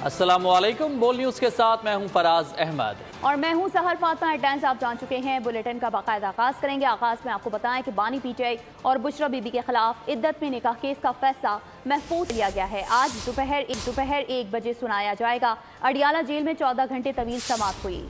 अस्सलामु अलैकुम। बोल न्यूज़ के साथ मैं हूं फराज अहमद और मैं हूं सहर फातिमा। हेडलाइंस आप जान चुके हैं, बुलेटिन का बाकायदा आगाज करेंगे। आगाज में आपको बताएं कि बानी पीटीआई और बुशरा बीबी के खिलाफ इद्दत में निकाह केस का फैसला महफूज लिया गया है। आज दोपहर 1 बजे सुनाया जाएगा। अडियाला जेल में 14 घंटे तवील समाअत हुई।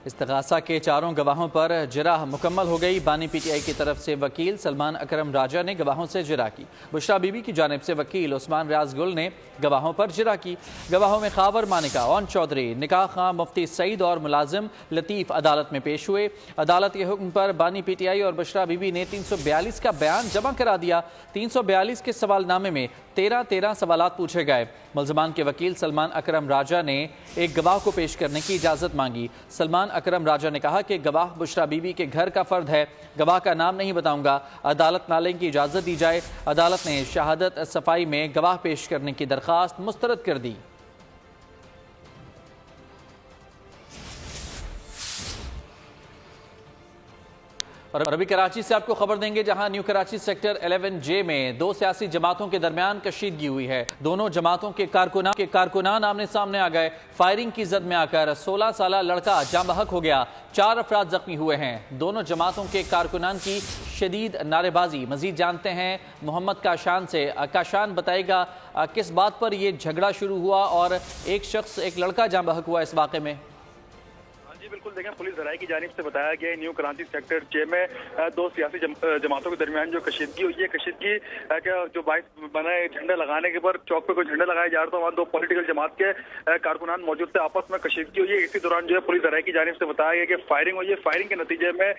इस्तग़ासा के चारों गवाहों पर जिरह मुकम्मल हो गई। बानी पीटीआई की तरफ से वकील सलमान अकरम राजा ने गवाहों से जिरह की। बुशरा बीबी की जानिब से वकील उस्मान रियाज गुल ने गवाहों पर जिरह की। गवाहों में खावर मानिका, ओन चौधरी, निकाह खां, मुफ्ती सईद और मुलाजिम लतीफ़ अदालत में पेश हुए। अदालत के हुक्म पर बानी पीटीआई और बुशरा बीबी ने 342 का बयान जमा करा दिया। 342 के सवालनामे में 13 सवालात पूछे गए। मुल्ज़मान के वकील सलमान अकरम राजा ने एक गवाह को पेश करने की इजाज़त मांगी। सलमान अकरम राजा ने कहा कि गवाह बुशरा बीबी के घर का फर्द है, गवाह का नाम नहीं बताऊंगा, अदालत में आने की इजाज़त दी जाए। अदालत ने शहादत सफाई में गवाह पेश करने की दरख्वास्त मुस्तरद कर दी। और अभी कराची से आपको खबर देंगे, जहां न्यू कराची सेक्टर 11J में दो सियासी जमातों के दरमियान कशीदगी हुई है। दोनों जमातों के कारकुनान आमने सामने आ गए। फायरिंग की जद में आकर 16 साला लड़का जाँ बहक हो गया। 4 अफराद जख्मी हुए हैं। दोनों जमातों के कारकुनान की शदीद नारेबाजी। मजीद जानते हैं मोहम्मद काशान से। काशान बताएगा किस बात पर यह झगड़ा शुरू हुआ और एक लड़का जाँ बहक हुआ इस वाक़े में। जी बिल्कुल, देखें, पुलिस जराये की जानिब से बताया गया है न्यू कराची सेक्टर 6 में दो सियासी जमातों के दरमियान जो कशीदगी हुई है, कशीदगी जो बाइस बना है झंडे लगाने के पर चौक पे कोई झंडे लगाए जा रहे थे, वहाँ दो पॉलिटिकल जमात के कारकुनान मौजूद थे, आपस में कशीदगी हुई है। इसी दौरान जो है पुलिस जराये की जानिब से बताया गया कि फायरिंग हुई है। फायरिंग के नतीजे में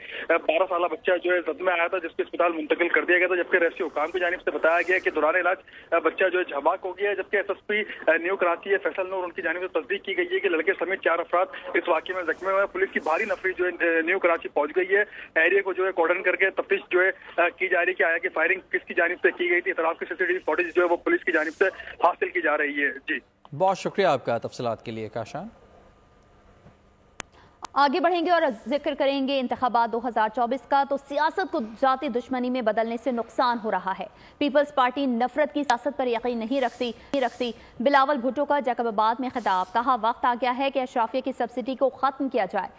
12 साला बच्चा जो है जख्मी आया था, जिसको अस्पताल मुंतकिल कर दिया गया था, जबकि रेस्क्यू हुकाम की जानिब से बताया गया कि दौरान इलाज बच्चा जो है झबाक हो गया है। जबकि SSP न्यू कराची फैसल नूर, उनकी जानिब से तस्दीक की गई है कि लड़के समेत 4 अफराद इस वाक़े में जख्मी हुए। पुलिस की भारी नफरी जो है न्यू कराची पहुंच गई है। एरिया को जो है कॉर्डन करके तफ्तीश जो है की जा रही है कि आया कि फायरिंग किसकी जानिब से की गई थी। इतराफ की CCTV फुटेज जो है वो पुलिस की जानिब से हासिल की जा रही है। जी बहुत शुक्रिया आपका तफसीलात के लिए काशान। आगे बढ़ेंगे और जिक्र करेंगे इंतखाबात 2024 का। तो सियासत को जाती दुश्मनी में बदलने से नुकसान हो रहा है। पीपल्स पार्टी नफरत की सियासत पर यकीन नहीं रखती। बिलावल भुट्टो का जैकबाबाद में खिताब। कहा वक्त आ गया है कि अशराफिया की सब्सिडी को खत्म किया जाए।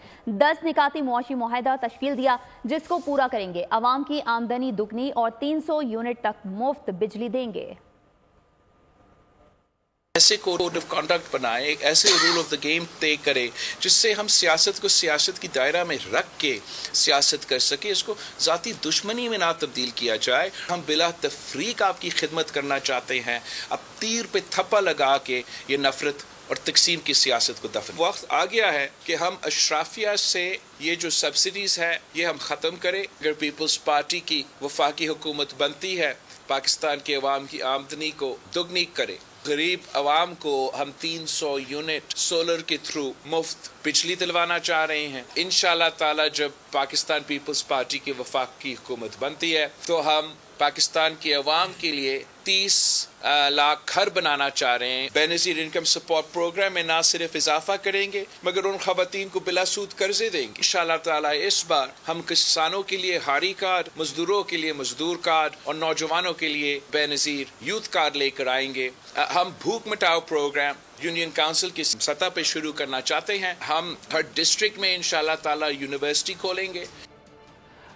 10 निकाती मुआशी मुआहदा तश्कील दिया, जिसको पूरा करेंगे। अवाम की आमदनी दुगनी और 300 यूनिट तक मुफ्त बिजली देंगे। ऐसे कोड ऑफ कंडक्ट बनाए, ऐसे रूल ऑफ द गेम तय करे जिससे हम सियासत को सियासत की दायरा में रख के सियासत कर सके। इसको ज़ाती दुश्मनी में ना तब्दील किया जाए। हम बिला तफरीक आपकी खिदमत करना चाहते हैं। अब तीर पे थप्पा लगा के ये नफरत और तकसीम की सियासत को दफन। वक्त आ गया है कि हम अशराफिया से ये जो सब्सिडीज है ये हम ख़त्म करें। अगर पीपल्स पार्टी की वफाकी हुकूमत बनती है, पाकिस्तान के अवाम की आमदनी को दुगनी करे। गरीब अवाम को हम 300 यूनिट सोलर के थ्रू मुफ्त बिजली दिलवाना चाह रहे हैं। इंशाअल्लाह ताला जब पाकिस्तान पीपल्स पार्टी की वफाकी हुकूमत बनती है तो हम पाकिस्तान के अवाम के लिए 30 लाख घर बनाना चाह रहे हैं। बेनज़ीर इनकम सपोर्ट प्रोग्राम में ना सिर्फ इजाफा करेंगे मगर उन खवातीन को बिला सूद कर्जे देंगे। इंशाअल्लाह ताला इस बार हम किसानों के लिए हारी कार्ड, मजदूरों के लिए मजदूर कार्ड और नौजवानों के लिए बेनज़ीर यूथ कार्ड लेकर आएंगे। हम भूख मिटाओ प्रोग्राम यूनियन काउंसिल की सतह पे शुरू करना चाहते हैं। हम हर डिस्ट्रिक्ट में इंशाअल्लाह ताला यूनिवर्सिटी खोलेंगे।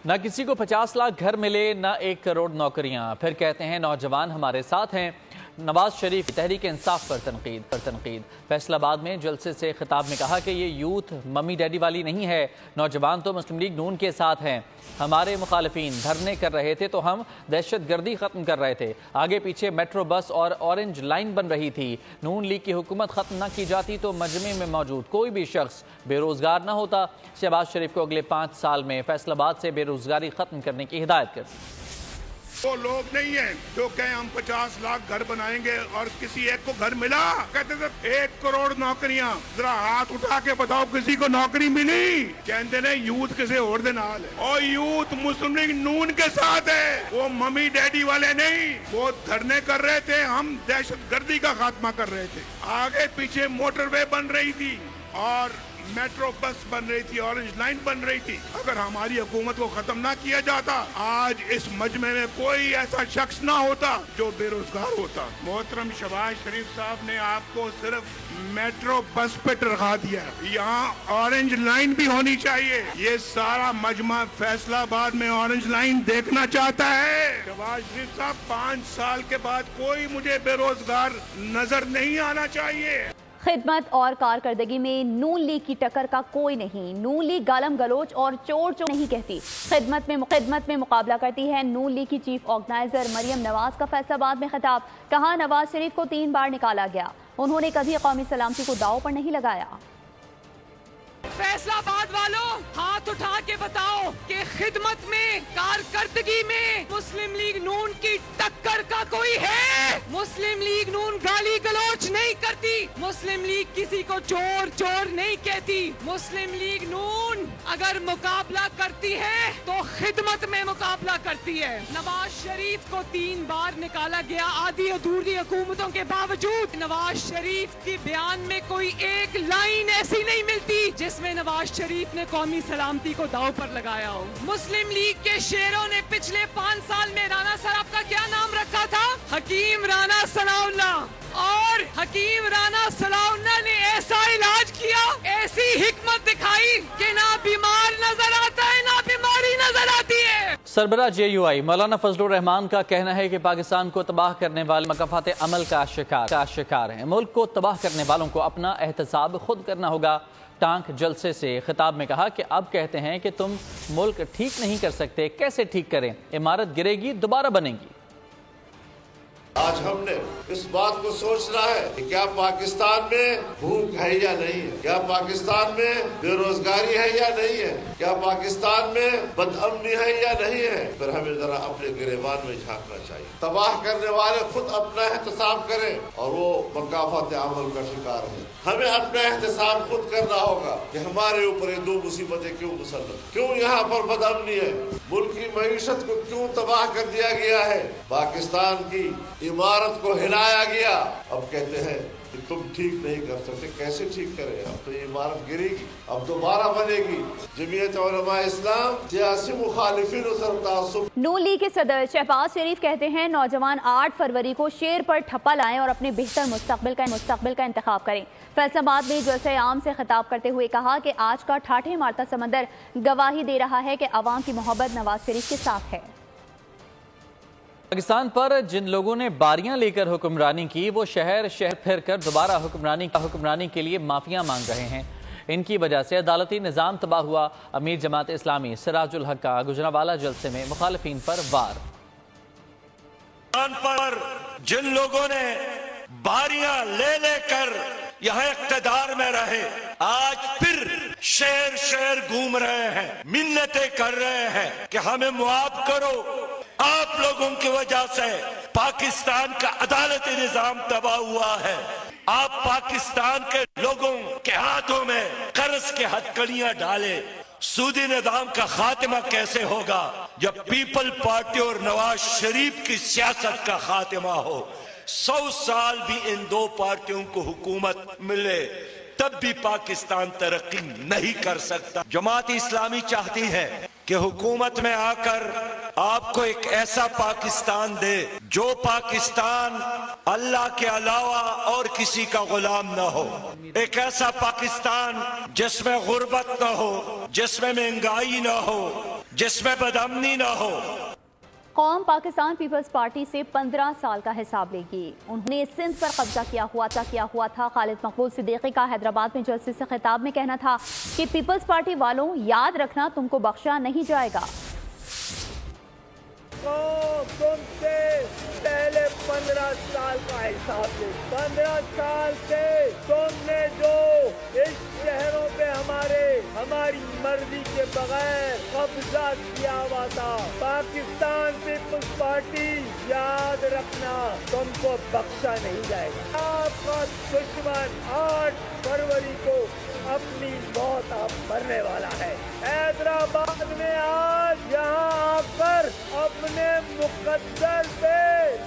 न किसी को 50 लाख घर मिले, न 1 करोड़ नौकरियां, फिर कहते हैं नौजवान हमारे साथ हैं। नवाज शरीफ तहरीक इंसाफ पर तनकीद। फैसलाबाद में जलसे से खिताब में कहा कि ये यूथ मम्मी डैडी वाली नहीं है, नौजवान तो मुस्लिम लीग नून के साथ हैं। हमारे मुखालिफिन धरने कर रहे थे तो हम दहशत गर्दी ख़त्म कर रहे थे। आगे पीछे मेट्रो बस और ऑरेंज लाइन बन रही थी। नून लीग की हुकूमत ख़त्म न की जाती तो मजमे में मौजूद कोई भी शख्स बेरोज़गार न होता। शहबाज शरीफ को अगले 5 साल में फैसलाबाद से बेरोज़गारी ख़त्म करने की हिदायत कर दी। वो लोग नहीं है जो कहें हम 50 लाख घर बनाएंगे और किसी एक को घर मिला। कहते थे 1 करोड़ नौकरियां। जरा हाथ उठा के बताओ किसी को नौकरी मिली? कहते ने यूथ किसी और दे नाल है और यूथ मुस्लिम लीग नून के साथ है। वो मम्मी डैडी वाले नहीं। वो धरने कर रहे थे, हम दहशत गर्दी का खात्मा कर रहे थे। आगे पीछे मोटरवे बन रही थी और मेट्रो बस बन रही थी, ऑरेंज लाइन बन रही थी। अगर हमारी हुकूमत को खत्म ना किया जाता, आज इस मजमे में कोई ऐसा शख्स ना होता जो बेरोजगार होता। मोहतरम शहबाज शरीफ साहब ने आपको सिर्फ मेट्रो बस पे टरखा दिया, यहाँ ऑरेंज लाइन भी होनी चाहिए। ये सारा मजमा फैसलाबाद में ऑरेंज लाइन देखना चाहता है। शहबाज शरीफ साहब, 5 साल के बाद कोई मुझे बेरोजगार नजर नहीं आना चाहिए। खिदमत और कारकर्दगी में नून लीग की टक्कर का कोई नहीं। नून लीग गालम गलोच और चोर चोर नहीं कहती, खिदमत में मुकाबला करती है। नून लीग की चीफ ऑर्गेनाइजर मरियम नवाज का फैसलाबाद में खिताब, कहा नवाज शरीफ को 3 बार निकाला गया, उन्होंने कभी कौमी सलामती को दांव पर नहीं लगाया। फैसलाबाद वालों, हाथ उठा के बताओ कि खिदमत में, कारकर्दगी में मुस्लिम लीग नून की टक्कर का कोई है? मुस्लिम लीग नून गाली गलौच नहीं करती, मुस्लिम लीग किसी को चोर चोर नहीं कहती। मुस्लिम लीग नून अगर मुकाबला करती है तो खिदमत में मुकाबला करती है। नवाज शरीफ को 3 बार निकाला गया आधी अधूरी हुकूमतों के बावजूद। नवाज शरीफ के बयान में कोई एक लाइन ऐसी नहीं मिलती जिसमें नवाज शरीफ ने कौमी सलामती को दांव पर लगाया हो। मुस्लिम लीग के शेरों ने पिछले 5 साल में राना साहब का क्या नाम रखा था? हकीम राना सनाउल्लाह। और हकीम राना सनाउल्लाह ने ऐसा इलाज किया, ऐसी हिकमत दिखाई कि ना बीमार नजर आता है ना बीमारी नजर आती है। सरबराह JUI मौलाना फजलुर रहमान का कहना है कि पाकिस्तान को तबाह करने वाले मकाफात अमल का शिकार हैं। मुल्क को तबाह करने वालों को अपना एहतसाब खुद करना होगा। टांक जलसे से खिताब में कहा कि अब कहते हैं कि तुम मुल्क ठीक नहीं कर सकते, कैसे ठीक करें? इमारत गिरेगी, दोबारा बनेगी। आज हमने इस बात को सोचना है कि क्या पाकिस्तान में भूख है या नहीं है, क्या पाकिस्तान में बेरोजगारी है या नहीं है, क्या पाकिस्तान में बदअमनी है या नहीं है। फिर हमें जरा अपने गिरेबान में झांकना चाहिए। तबाह करने वाले खुद अपना एहतसाब करें और वो मकाफात अमल का शिकार है। हमें अपना एहतसाब खुद करना होगा कि हमारे ऊपर ये 2 मुसीबतें क्यों मुसल्लत, क्यों यहाँ पर बदअमनी है, मुल्क की मईशत को क्यों तबाह कर दिया गया है, पाकिस्तान की इमारत को हिलाया गया। अब कहते हैं कि तुम ठीक नहीं कर सकते, कैसे ठीक करें? अब तो ये इमारत गिरेगी, अब दोबारा बनेगी। जमीयत उलमा इस्लाम सियासी मुखालिफिन नून लीग के सदर शहबाज शरीफ कहते हैं नौजवान 8 फरवरी को शेर पर ठप्पा लाएं और अपने बेहतर मुस्तकबिल का इंतखाब करें। फैसलाबाद में जलसे आम से खिताब करते हुए कहा कि आज का ठाठे मारता समंदर गवाही दे रहा है कि अवाम की मोहब्बत नवाज शरीफ के साथ है। पाकिस्तान पर जिन लोगों ने बारियां लेकर हुक्मरानी की, वो शहर फिर कर दोबारा हुक्मरानी के लिए माफिया मांग रहे हैं। इनकी वजह से अदालती निज़ाम तबाह हुआ। अमीर जमात इस्लामी सिराजुल हक का गुजरांवाला जलसे में मुखालिफिन पर वार। जिन लोगों ने बारियां ले लेकर यहाँ इक़्तिदार में रहे, आज फिर शहर शहर घूम रहे हैं, मिन्नतें कर रहे हैं कि हमें मुआफ करो। आप लोगों की वजह से पाकिस्तान का अदालती निजाम तबाह हुआ है। आप पाकिस्तान के लोगों के हाथों में कर्ज के हथकड़ियां डाले। सूदी निजाम का खात्मा कैसे होगा जब पीपल पार्टी और नवाज शरीफ की सियासत का खात्मा हो? 100 साल भी इन 2 पार्टियों को हुकूमत मिले तब भी पाकिस्तान तरक्की नहीं कर सकता। जमात इस्लामी चाहती है कि हुकूमत में आकर आपको एक ऐसा पाकिस्तान दे जो पाकिस्तान अल्लाह के अलावा और किसी का गुलाम न हो। एक ऐसा पाकिस्तान जिसमें गुर्बत न हो, जिसमें महंगाई न हो, जिसमें बदअमनी न हो। कौम पाकिस्तान पीपल्स पार्टी से 15 साल का हिसाब लेगी। उन्होंने सिंध पर कब्जा किया हुआ था। खालिद मकबूल सिद्दीकी का हैदराबाद में जलसे से खिताब में कहना था कि पीपल्स पार्टी वालों, याद रखना तुमको बख्शा नहीं जाएगा। तुमसे पहले 15 साल का हिसाब ले। 15 साल से तुमने जो इस शहरों पे हमारी मर्जी के बगैर कब्जा किया हुआ था, पाकिस्तान पीपल्स पार्टी, याद रखना तुमको बख्शा नहीं जाएगा। आपका दुश्मन 8 फरवरी को अपनी मौत आप मरने वाला है। हैदराबाद में आज यहाँ आकर अपने मुकद्दर पे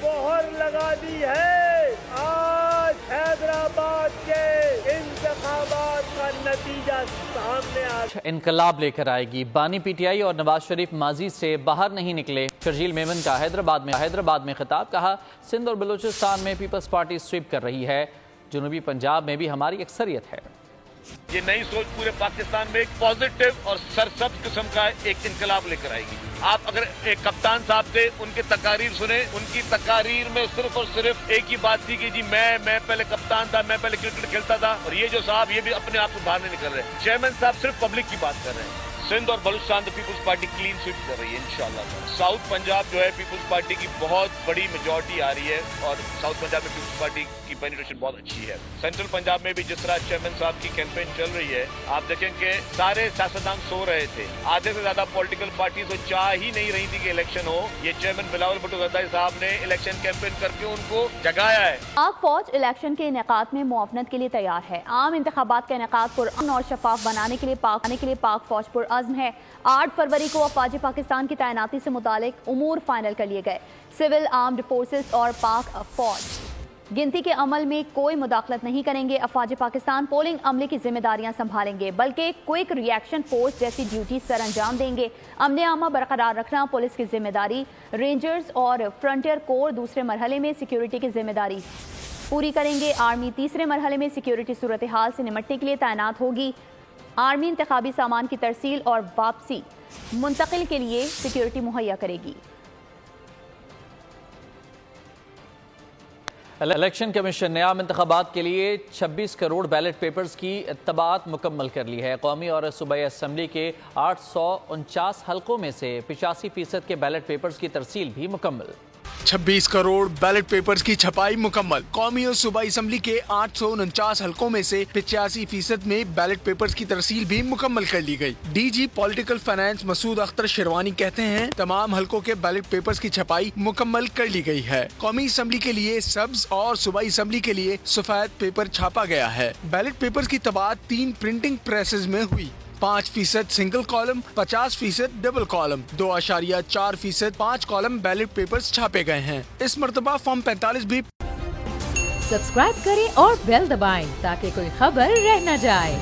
मोहर लगा दी है। आज हैदराबाद के इंतखाबात का नतीजा सामने आ इनकलाब लेकर आएगी। बानी पीटीआई और नवाज शरीफ माजी से बाहर नहीं निकले। शर्जील मेमन का हैदराबाद में खिताब, कहा सिंध और बलूचिस्तान में पीपल्स पार्टी स्वीप कर रही है, जनूबी पंजाब में भी हमारी अक्सरियत है। ये नई सोच पूरे पाकिस्तान में एक पॉजिटिव और सरसब्ज किस्म का एक इनकलाब लेकर आएगी। आप अगर एक कप्तान साहब थे, उनके तकारीर सुने, उनकी तकारीर में सिर्फ और सिर्फ एक ही बात थी कि जी मैं पहले कप्तान था, मैं पहले क्रिकेट खेलता था। और ये जो साहब ये भी अपने आप को बाहर नहीं निकल रहे। चेयरमैन साहब सिर्फ पब्लिक की बात कर रहे हैं। सिंध और Balochistan Peoples Party clean sweep कर रही है इंशाल्लाह। साउथ पंजाब जो है पीपल्स पार्टी की बहुत बड़ी मेजॉरिटी आ रही है और साउथ पंजाब में पीपल्स पार्टी की पेनिट्रेशन बहुत अच्छी है। सेंट्रल पंजाब में भी जिस तरह चेयरमैन साहब की कैंपेन चल रही है, आप देखें कि सारे सियासतदान सो रहे थे। आधे से ज्यादा पॉलिटिकल पार्टी तो चाह ही नहीं रही थी कि इलेक्शन हो। ये चेयरमैन बिलावल भुट्टो ज़रदारी साहब ने इलेक्शन कैंपेन करके उनको जगाया है। पाक फौज इलेक्शन के इनेकाद में मुआवनत के लिए तैयार है। आम इंतखाबात का इनेकाद पुरअमन और शफाफ बनाने के लिए पाक फौज पुरअज़्म है। 8 फरवरी को अफवाज पाकिस्तान की तैनाती से मुतालिक उमूर फाइनल कर लिए गए। सिविल, आर्म्ड फोर्सेस और पाक फौज गिनती के अमल में कोई मुदाखलत नहीं करेंगे। अफवाज पाकिस्तान पोलिंग अमले की जिम्मेदारियां संभालेंगे, बल्कि क्विक रिएक्शन फोर्स जैसी ड्यूटी सर अंजाम देंगे। अमन आमा बरकरार रखना पुलिस की जिम्मेदारी। रेंजर्स और फ्रंटियर कोर दूसरे मरहले में सिक्योरिटी की जिम्मेदारी पूरी करेंगे। आर्मी तीसरे मरहले में सिक्योरिटी सूरत हाल से निपटने के लिए तैनात होगी। आर्मी इंतखाबी सामान की तरसील और वापसी मुंतकिल के लिए सिक्योरिटी मुहैया करेगी। इलेक्शन कमीशन ने आम इंतखाबात के लिए 26 करोड़ बैलेट पेपर्स की इत्तबात मुकम्मल कर ली है। कौमी और सूबाई असम्बली के 849 हलकों में से 85% के बैलेट पेपर्स की तरसील भी मुकम्मल। 26 करोड़ बैलेट पेपर्स की छपाई मुकम्मल। कौमी और सूबाई असम्बली के 849 हलकों में से 85% में बैलेट पेपर्स की तरसील भी मुकम्मल कर ली गई। DG political finance Masood Akhtar Sherwani कहते हैं, तमाम हलकों के बैलेट पेपर्स की छपाई मुकम्मल कर ली गई है। कौमी असम्बली के लिए सब्ज और सूबाई असम्बली के लिए सफेद पेपर छापा गया है। बैलेट पेपर्स की तबाद 3 प्रिंटिंग प्रेसेस में हुई। 5% single column, 50% double column, 2.4% 5 column ballot papers छापे गए हैं। इस मर्तबा फॉर्म 45 भी। सब्सक्राइब करें और बेल दबाएं ताकि कोई खबर रह न जाए।